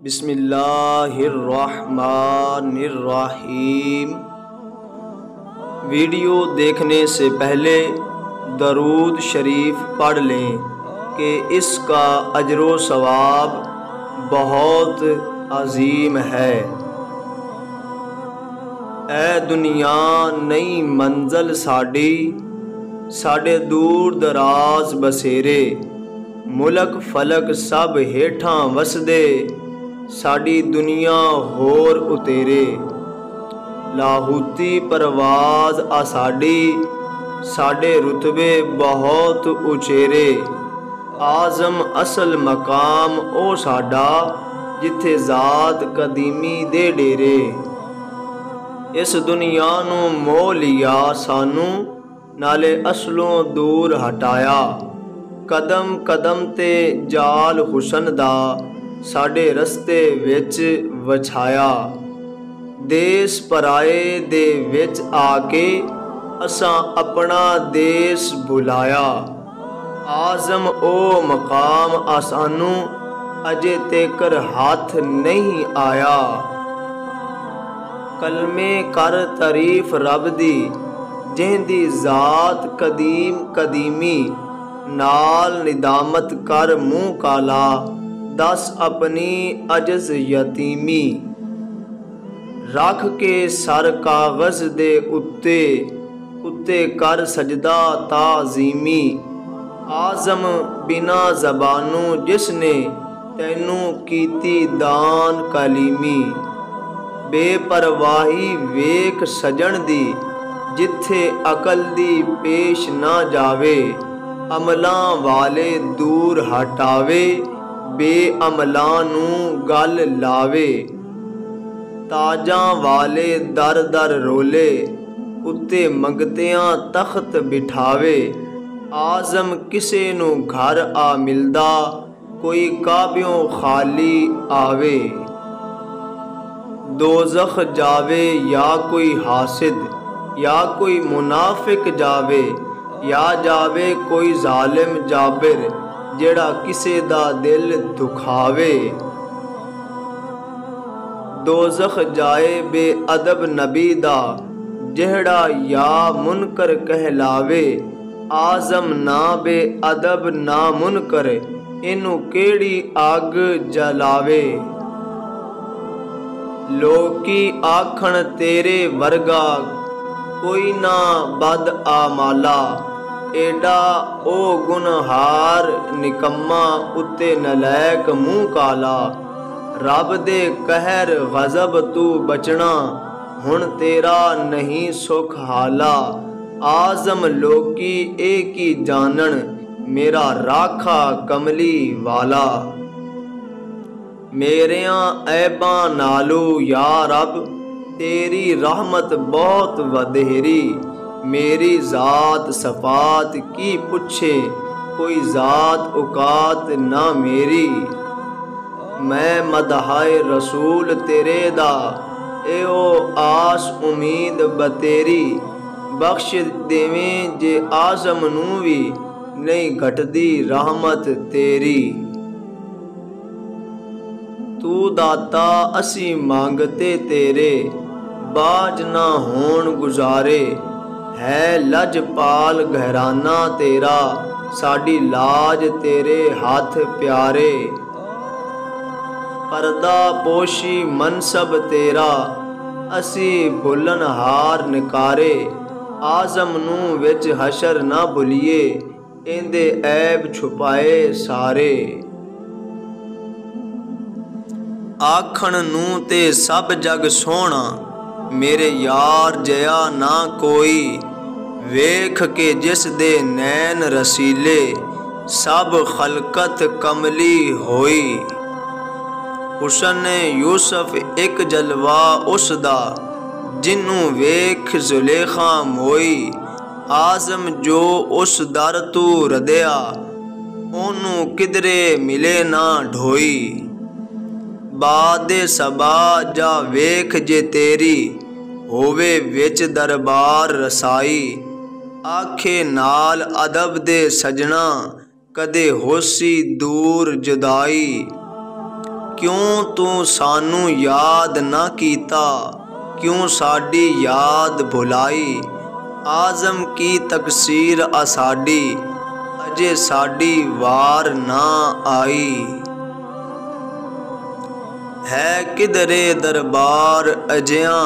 बिस्मिल्लाहिर्रहमानिर्रहीम। वीडियो देखने से पहले दरूद शरीफ पढ़ लें कि इसका अजर व सवाब बहुत अजीम है। ऐ दुनिया नई मंजिल साड़ी, साढ़े दूर दराज बसेरे, मुलक फलक सब हेठां वसदे, साड़ी दुनिया होर उतेरे। लाहूती परवाज आ साढ़े रुतबे बहुत उचेरे, आज़म असल मकाम ओ साडा, जिथे ज़ात कदीमी दे डेरे। इस दुनिया नू मोह लिया सानू, नाले असलों दूर हटाया, कदम कदम ते जाल हुसन दा, साढ़े रस्ते विच वछाया। देश पराए दे विच आके असां अपना देश भुलाया, आज़म ओ मकाम आसानू अजे तेकर हाथ नहीं आया। कलमे कर तारीफ रब दी, जिहदी ज़ात कदीम कदीमी, नाल निदामत कर मुँह काला, दस अपनी अजज यतीमी। रख के सर कागज़ दे उत्ते, उत्ते कर सजदा ताज़ीमी। आज़म बिना ज़बानू जिसने, तैनू कीती दान कलीमी। बेपरवाही वेख सजन दी, जिथे अकल दी पेश ना जावे, अमलां वाले दूर हटावे, बेअमलां नू गल लावे। ताजां वाले दर दर रोले, उत्ते मंगतियां तख्त बिठावे, आज़म किसे नू घर आ मिलदा, कोई काबियों खाली आवे। दोज़ख जावे या कोई हासिद, या कोई मुनाफिक जावे, या जावे कोई जालिम जाबिर, जेड़ा किसे दा दिल दुखावे। दोज़ख जाए बेअदब नबी दा, जेड़ा या मुनकर कहलावे, आज़म ना बेअदब ना मुनकर, इनू केड़ी अग जलावे। लोकी आखण तेरे वर्गा, कोई ना बद आमाला, एडा ओ गुनहार निकम्मा, उत्ते नलैक मुँह काला। रब दे कहर गज़ब तू बचना, हुण तेरा नहीं सुख हाला। आज़म लोकी एक ही जानन, मेरा राखा कमली वाला। मेरियां ऐबां नालू या रब, तेरी रहमत बहुत वधेरी। मेरी ज़ात सफ़ात की पुछे, कोई ज़ात औकात ना मेरी। मैं मदहाए रसूल तेरे दा, एओ आस उम्मीद बतेरी। बख्श देवें जे आज़म नू भी, नहीं घटदी रहमत तेरी। तू दाता असी मांगते तेरे, बाज ना होण गुजारे। है लजपाल घराना तेरा, साडी लाज तेरे हाथ प्यारे। पर्दा पोशी मनसब तेरा, असी भुलनहार निकारे। आज़म नू विच हशर ना भुलिए, इंदे ऐब छुपाए सारे। आखण नू ते सब जग सोहना, मेरे यार जया ना कोई। वेख के जिस दे नैन रसीले, सब खलकत कमली होई। हुसन यूसुफ एक जलवा उसदा, जिन्नू वेख जुलेखा मोई। आज़म जो उस दर तू रदया, ओनू किधरे मिले ना ढोई। बादे सबा जा वेख जे तेरी, होवे विच दरबार रसाई। आखे नाल अदब दे सजना, कदे होसी दूर जुदाई। क्यों तू सानू याद ना कीता, क्यों साडी याद भुलाई। आज़म की तकसीर असाडी, अजे साडी वार ना आई। है किधरे दरबार अजिया,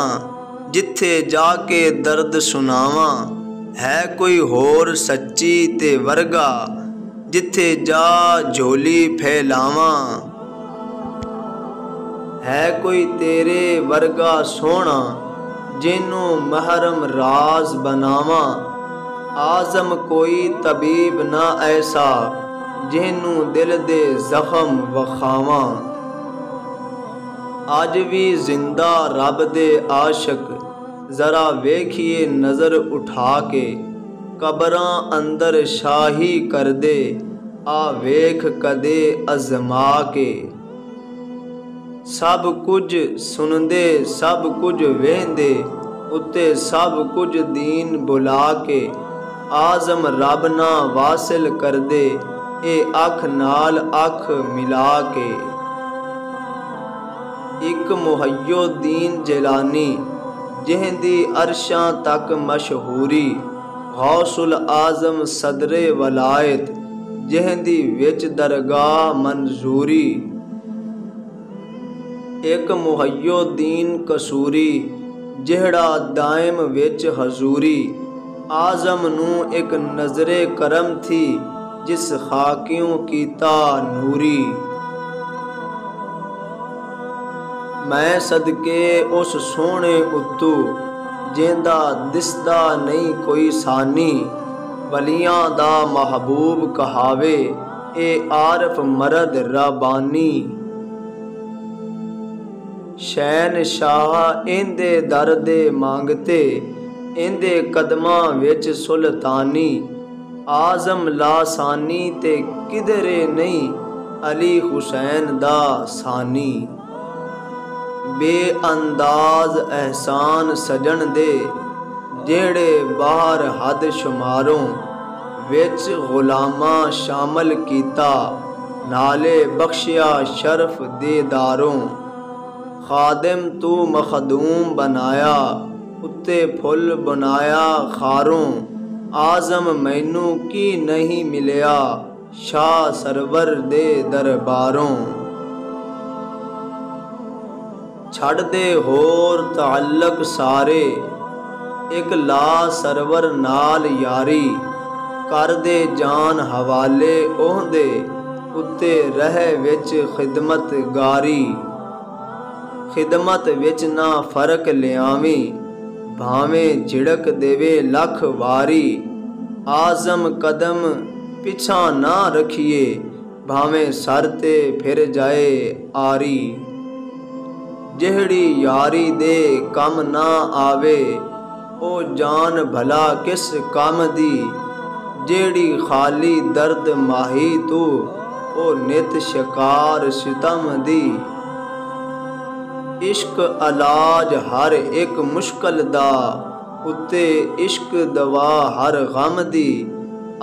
जिथे जाके दर्द सुनावा। है कोई होर सच्ची ते वर्गा, जिथे जा झोली फैलावा। है कोई तेरे वर्गा सोना, जिन्नू महरम राज बनावा। आज़म कोई तबीब ना ऐसा, जिन्नू दिल दे जख्म वखावा। अज भी जिंदा रब दे आशक, जरा वेखिए नज़र उठा के। कबरां अंदर शाही कर दे, आ वेख कदे अजमा के। सब कुछ सुनदे सब कुछ वेंदे, उत्ते सब कुछ दीन बुला के। आज़म रब ना वासिल कर दे, ए अख नाल अख मिला के। एक मुहय्यिद्दीन जिलानी, जिहदी अरशां तक मशहूरी। गौसुल आज़म सदरे वलायत, जिहदी विच दरगाह मंजूरी। एक मुहय्यिद्दीन कसूरी, जिहड़ा दायम विच हजूरी। आज़म नू एक नज़रे करम थी, जिस खाकियों कीता नूरी। मैं सदके उस सोहणे उत्तू, जिंदा दिसदा नहीं कोई सानी। वलियां दा महबूब कहावे, ए आरफ मरद रबानी। शहनशाह इंदे दर दे मांगते, इंदे कदमां विच सुल्तानी। आज़म लासानी ते किधरे नहीं, अली हुसैन दा सानी। बेअंदाज एहसान सजन दे, जेड़े बाहर हद शुमारों। विच गुलामा शामिल कीता, नाले बख्शिया शरफ देदारों। खादिम तू मखदूम बनाया, उत्ते फुल बनाया खारों। आज़म मैनू की नहीं मिलिया, शाह सरवर दे दरबारों। छड़ दे होर ताल्लक सारे, एक ला सरवर नाल यारी। कर दे जान हवाले ओहदे, उत्ते रह विच खिदमत गारी। खिदमत विच ना फर्क लियावी, भावें झिड़क देवे लख वारी। आज़म कदम पिछा ना रखिए, भावें सर ते फिर जाए आरी। जिहड़ी यारी दे कम ना आवे, ओ जान भला किस कम दी। जेड़ी खाली दर्द माही तू, ओ नित शिकार सितम दी। इश्क अलाज हर एक मुश्किल दा, उत्ते इश्क दवा हर गम दी।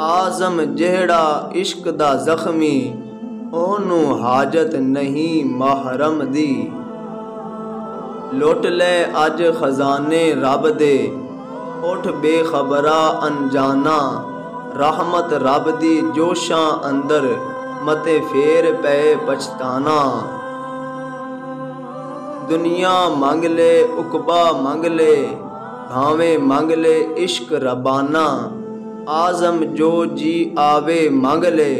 आज़म जेड़ा इश्क दा जख्मी, ओनू हाजत नहीं महरम दी। लुट ले अज खजाने रब दे, उठ बेखबरा अनजाना। रहमत रब दी जोशां अंदर, मते फेर पे पछताना। दुनिया मंग ले उकबा मंग ले, भावें मंग ले इश्क रबाना। आज़म जो जी आवे मंग ले,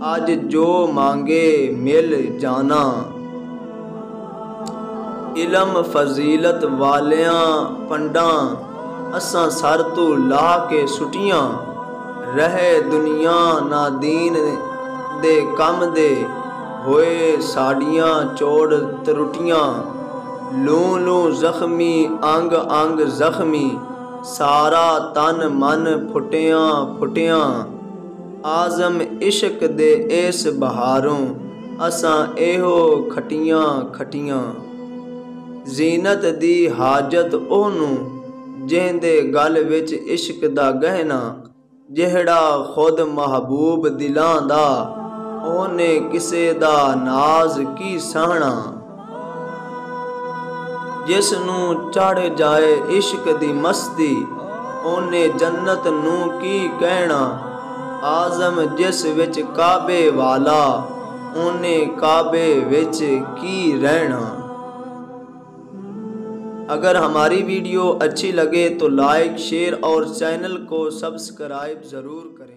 अज जो मांगे मिल जाना। इलम फजीलत वालियां पंडां, असां सर तू ला के सुटियां। रहे दुनिया ना दीन दे कम दे, होए साड़ियां चोड़ त्रुटियां। लू लू जख्मी अंग अंग जख्मी, सारा तन मन फुटियां फुटियां। आज़म इश्क दे इस बहारों, असां एहो खटियां खटियां। जीनत दी हाजत ओनू, जिहदे गल विच इश्क दा गहना। जिहड़ा खुद महबूब दिलां दा, ओने किसे दा नाज की सहना। जिस नू चढ़ जाए इश्क दी मस्ती ओने जन्नत नू की कहना। आज़म जिस विच काबे वाला ओने काबे विच की रहना। अगर हमारी वीडियो अच्छी लगे तो लाइक शेयर और चैनल को सब्सक्राइब ज़रूर करें।